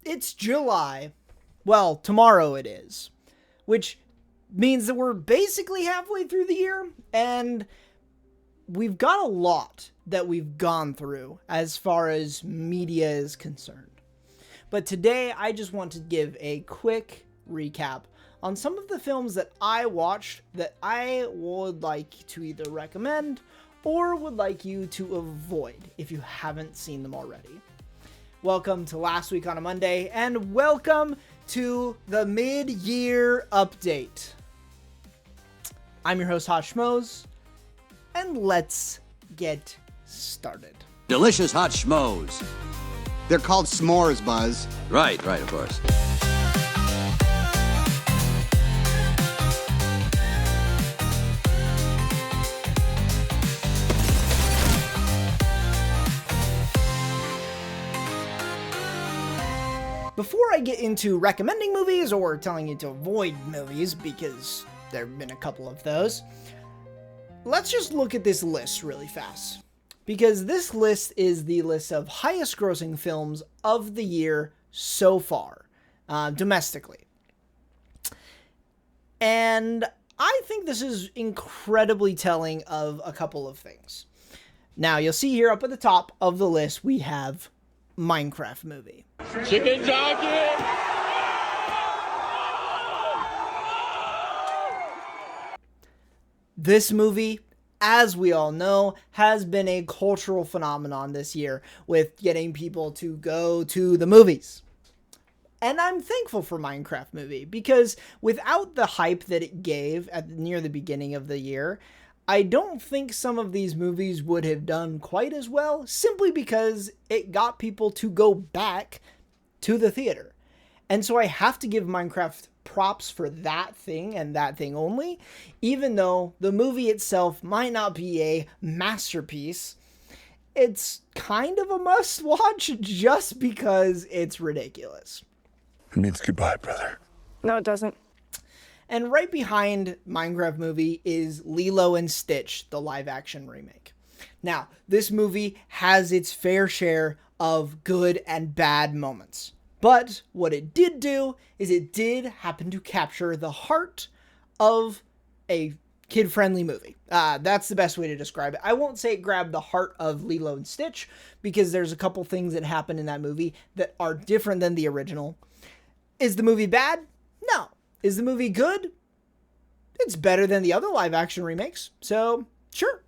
it's July. Well, tomorrow it is. Which means that we're basically halfway through the year. And we've got a lot that we've gone through as far as media is concerned. But today I just want to give a quick recap on some of the films that I watched that I would like to either recommend or would like you to avoid if you haven't seen them already. Welcome to Last Week on a Monday, and welcome to the mid-year update. I'm your host, Hot Schmoes, and let's get started. Delicious hot schmoes. They're called s'mores, Buzz. Right, of course. Before I get into recommending movies or telling you to avoid movies, because there have been a couple of those, let's just look at this list really fast. Because this list is the list of highest grossing films of the year so far, domestically. And I think this is incredibly telling of a couple of things. Now, you'll see here up at the top of the list, we have Minecraft movie. Chicken jockey! This movie, as we all know, has been a cultural phenomenon this year with getting people to go to the movies. And I'm thankful for Minecraft movie because without the hype that it gave near the beginning of the year, I don't think some of these movies would have done quite as well, simply because it got people to go back to the theater. And so I have to give Minecraft props for that thing and that thing only, even though the movie itself might not be a masterpiece. It's kind of a must watch just because it's ridiculous. It means goodbye, brother. No, it doesn't. And right behind Minecraft movie is Lilo and Stitch, the live action remake. Now, this movie has its fair share of good and bad moments. But what it did do is it did happen to capture the heart of a kid-friendly movie. That's the best way to describe it. I won't say it grabbed the heart of Lilo and Stitch because there's a couple things that happen in that movie that are different than the original. Is the movie bad? No. Is the movie good? It's better than the other live action remakes, so sure.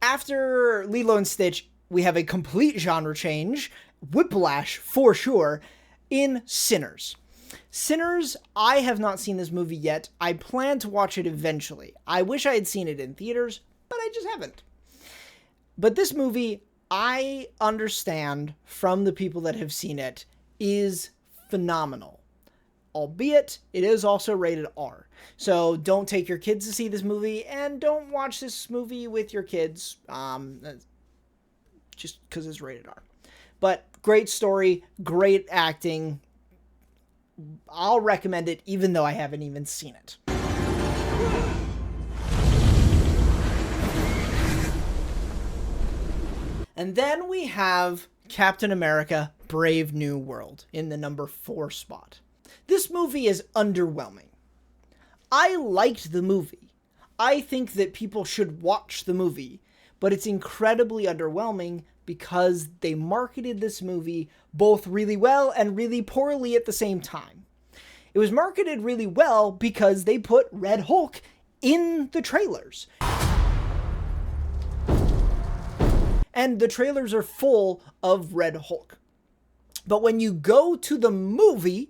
After Lilo and Stitch, we have a complete genre change, whiplash for sure, in Sinners. Sinners, I have not seen this movie yet. I plan to watch it eventually. I wish I had seen it in theaters, but I just haven't. But this movie, I understand from the people that have seen it, is phenomenal. Albeit, it is also rated R. So don't take your kids to see this movie, and don't watch this movie with your kids, just because it's rated R. But great story, great acting. I'll recommend it even though I haven't even seen it. And then we have Captain America: Brave New World in the number 4 spot. This movie is underwhelming. I liked the movie. I think that people should watch the movie, but it's incredibly underwhelming because they marketed this movie both really well and really poorly at the same time. It was marketed really well because they put Red Hulk in the trailers. And the trailers are full of Red Hulk. But when you go to the movie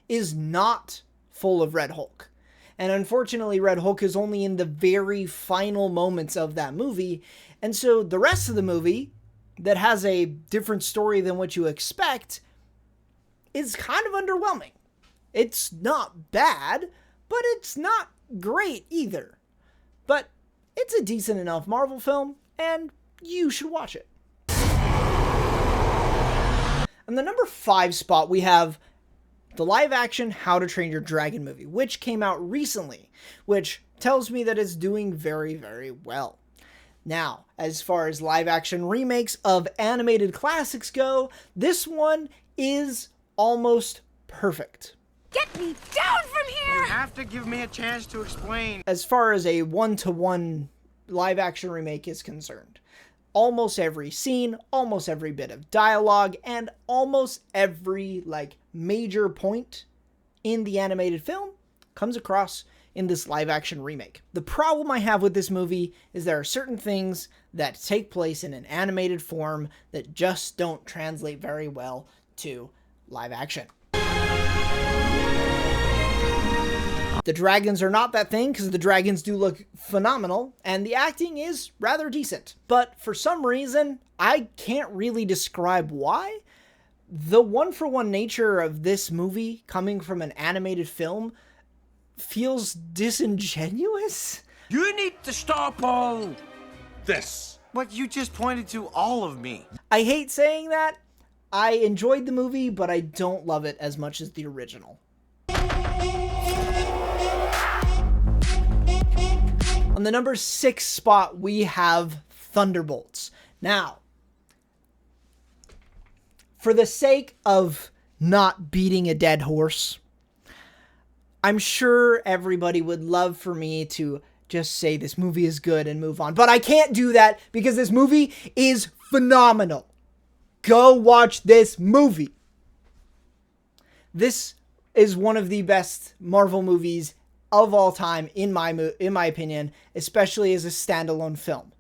is not full of Red Hulk. And unfortunately, Red Hulk is only in the very final moments of that movie. And so the rest of the movie, that has a different story than what you expect, is kind of underwhelming. It's not bad, but it's not great either. But it's a decent enough Marvel film, and you should watch it. On the number 5 spot, we have the live-action How to Train Your Dragon movie, which came out recently, which tells me that it's doing very, very well. Now, as far as live action remakes of animated classics go, this one is almost perfect. Get me down from here! You have to give me a chance to explain. As far as a one-to-one live action remake is concerned, almost every scene, almost every bit of dialogue, and almost every major point in the animated film comes across in this live action remake. The problem I have with this movie is there are certain things that take place in an animated form that just don't translate very well to live action. The dragons are not that thing, because the dragons do look phenomenal, and the acting is rather decent. But for some reason, I can't really describe why, the one-for-one nature of this movie coming from an animated film feels disingenuous. You need to stop all This. what you just pointed to all of me. I hate saying that. I enjoyed the movie, but I don't love it as much as the original. On the number 6 spot, we have Thunderbolts. Now, for the sake of not beating a dead horse, I'm sure everybody would love for me to just say this movie is good and move on. But I can't do that because this movie is phenomenal. Go watch this movie. This is one of the best Marvel movies of all time, in my opinion, especially as a standalone film.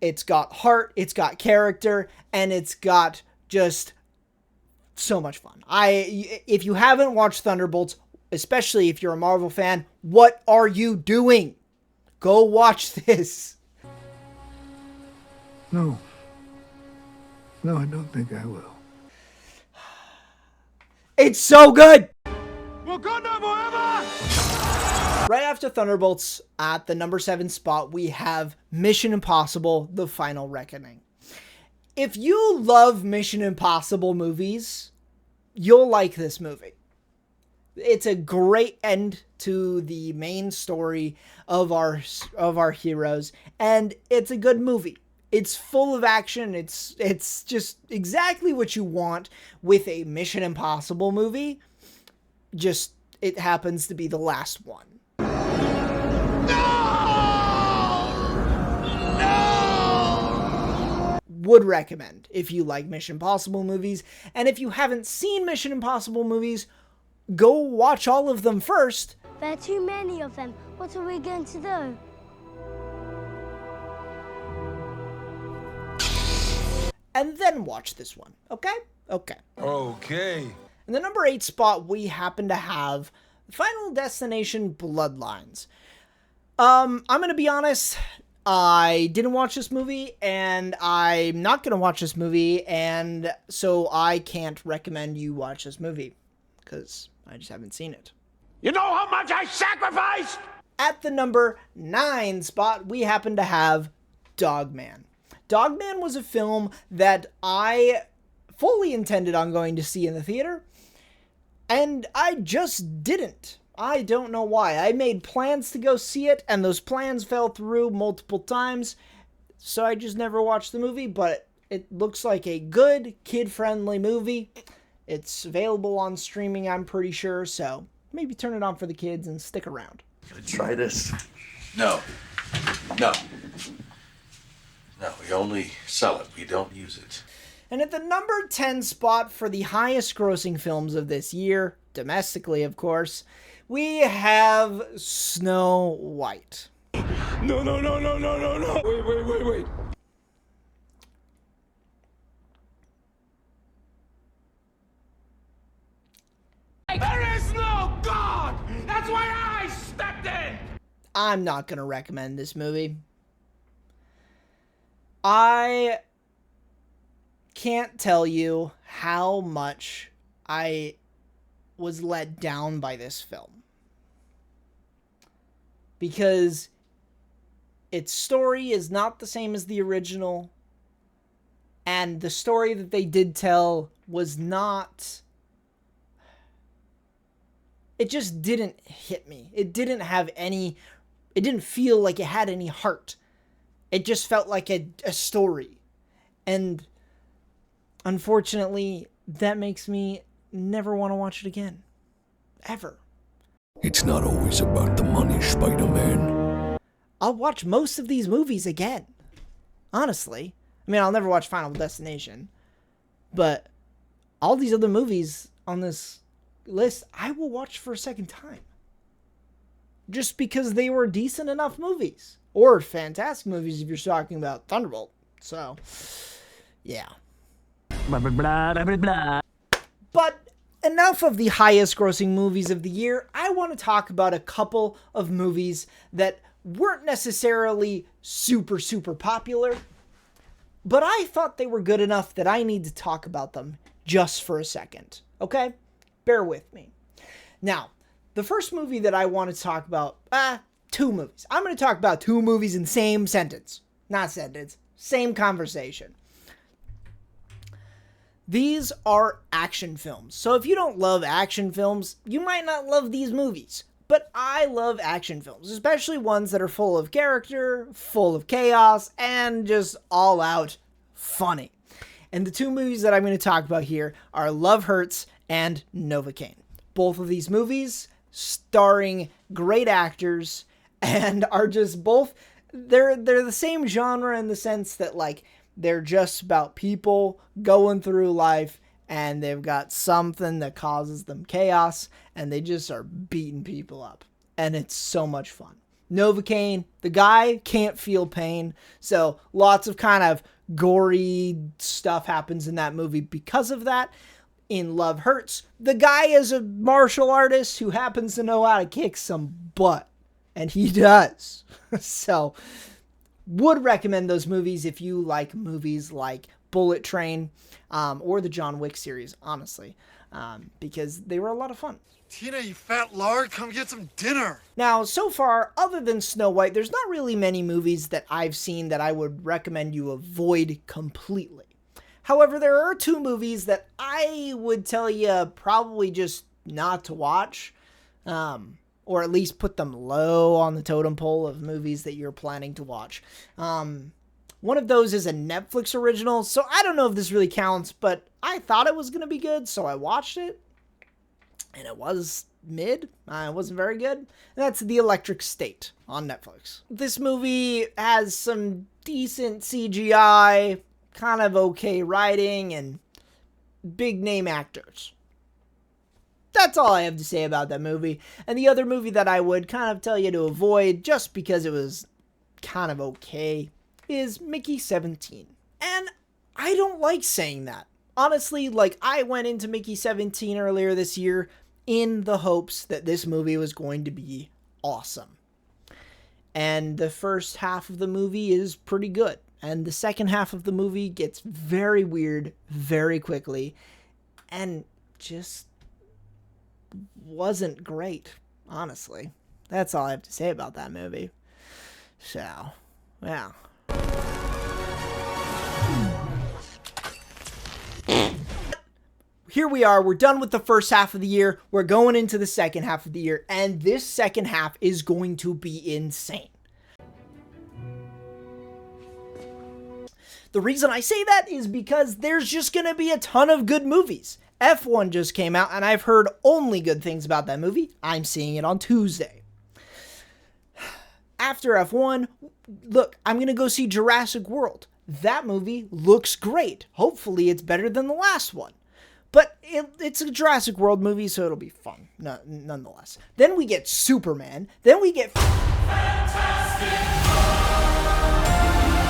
It's got heart, it's got character, and it's got just so much fun. If you haven't watched Thunderbolts, especially if you're a Marvel fan, what are you doing? Go watch this. No. No, I don't think I will. It's so good! Wakanda forever! Right after Thunderbolts, at the number 7 spot, we have Mission Impossible: The Final Reckoning. If you love Mission Impossible movies, you'll like this movie. It's a great end to the main story of our heroes, and it's a good movie. It's full of action. It's just exactly what you want with a Mission Impossible movie. Just, it happens to be the last one. Would recommend if you like Mission Impossible movies. And if you haven't seen Mission Impossible movies, go watch all of them first. There are too many of them. What are we going to do? And then watch this one. Okay? Okay. Okay. In the number 8 spot, we happen to have Final Destination Bloodlines. I'm going to be honest, I didn't watch this movie, and I'm not going to watch this movie, and so I can't recommend you watch this movie, because I just haven't seen it. You know how much I sacrificed? At the number 9 spot, we happen to have Dogman. Dogman was a film that I fully intended on going to see in the theater, and I just didn't. I don't know why. I made plans to go see it, and those plans fell through multiple times, so I just never watched the movie, but it looks like a good, kid-friendly movie. It's available on streaming, I'm pretty sure, so maybe turn it on for the kids and stick around. Gonna try this? No. No. No, we only sell it. We don't use it. And at the number 10 spot for the highest grossing films of this year, domestically of course, we have Snow White. No, no, no, no, no, no, no. Wait. There is no God! That's why I stepped in! I'm not going to recommend this movie. I can't tell you how much I was let down by this film. Because its story is not the same as the original. And the story that they did tell was not... It just didn't hit me. It didn't have any... It didn't feel like it had any heart. It just felt like a story. And unfortunately, that makes me never want to watch it again. Ever. It's not always about the money, Spider-Man. I'll watch most of these movies again. Honestly. I mean, I'll never watch Final Destination. But all these other movies on this list, I will watch for a second time. Just because they were decent enough movies. Or fantastic movies if you're talking about Thunderbolt. So, yeah. But enough of the highest grossing movies of the year. I want to talk about a couple of movies that weren't necessarily super, super popular. But I thought they were good enough that I need to talk about them just for a second. Okay? Bear with me. Now, the first movie that I want to talk about, two movies. I'm going to talk about two movies in the same sentence. Not sentence. Same conversation. These are action films. So if you don't love action films, you might not love these movies. But I love action films, especially ones that are full of character, full of chaos, and just all out funny. And the two movies that I'm going to talk about here are Love Hurts and Novocaine. Both of these movies starring great actors and are just both, they're the same genre in the sense that, like, they're just about people going through life and they've got something that causes them chaos and they just are beating people up. And it's so much fun. Novocaine, the guy can't feel pain. So lots of kind of gory stuff happens in that movie because of that. In Love Hurts, the guy is a martial artist who happens to know how to kick some butt. And he does. So would recommend those movies if you like movies like Bullet Train or the John Wick series, honestly, because they were a lot of fun. Tina, you fat lard, come get some dinner. Now, so far, other than Snow White, there's not really many movies that I've seen that I would recommend you avoid completely. However, there are two movies that I would tell you probably just not to watch, or at least put them low on the totem pole of movies that you're planning to watch. One of those is a Netflix original, so I don't know if this really counts, but I thought it was going to be good, so I watched it, and it was mid. It wasn't very good. And that's The Electric State on Netflix. This movie has some decent CGI, kind of okay writing, and big name actors. That's all I have to say about that movie. And the other movie that I would kind of tell you to avoid, just because it was kind of okay, is Mickey 17. And I don't like saying that. Honestly, like, I went into Mickey 17 earlier this year in the hopes that this movie was going to be awesome. And the first half of the movie is pretty good. And the second half of the movie gets very weird very quickly. And just wasn't great, honestly. That's all I have to say about that movie. So, yeah. Here we are, we're done with the first half of the year, we're going into the second half of the year, and this second half is going to be insane. The reason I say that is because there's just going to be a ton of good movies. F1 just came out, and I've heard only good things about that movie. I'm seeing it on Tuesday. After F1, look, I'm going to go see Jurassic World. That movie looks great. Hopefully it's better than the last one. But it's a Jurassic World movie, so it'll be fun, nonetheless. Then we get Superman. Then we get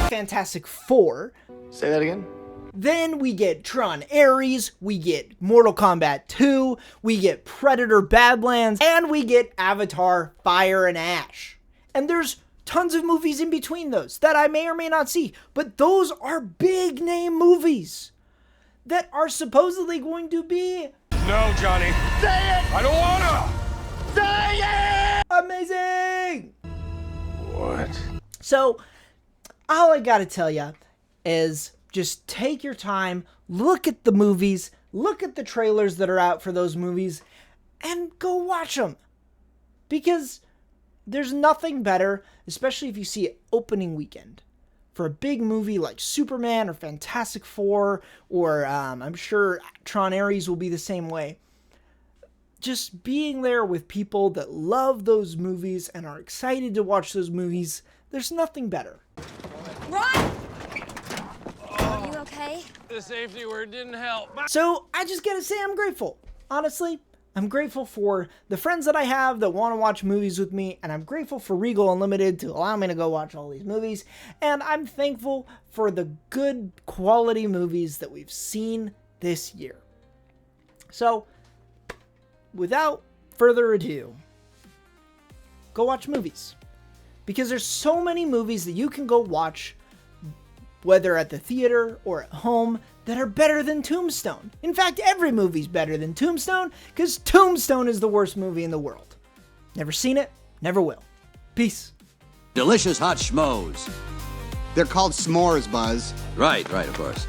Fantastic Four. Say that again? Then we get Tron Ares, we get Mortal Kombat 2, we get Predator Badlands, and we get Avatar Fire and Ash. And there's tons of movies in between those that I may or may not see, but those are big name movies that are supposedly going to be... No, Johnny. Say it! I don't wanna! Say it! amazing! What? So, all I gotta tell you is just take your time, look at the movies, look at the trailers that are out for those movies, and go watch them. Because there's nothing better, especially if you see it opening weekend, for a big movie like Superman or Fantastic Four, or I'm sure Tron Ares will be the same way. Just being there with people that love those movies and are excited to watch those movies, there's nothing better. Run! Are you okay? The safety word didn't help. So I just gotta say I'm grateful. Honestly, I'm grateful for the friends that I have that want to watch movies with me, and I'm grateful for Regal Unlimited to allow me to go watch all these movies, and I'm thankful for the good quality movies that we've seen this year. So, without further ado, go watch movies. Because there's so many movies that you can go watch, whether at the theater or at home, that are better than Tombstone. In fact, every movie's better than Tombstone, because Tombstone is the worst movie in the world. Never seen it, never will. Peace. Delicious hot schmoes. They're called s'mores, Buzz. Right, of course.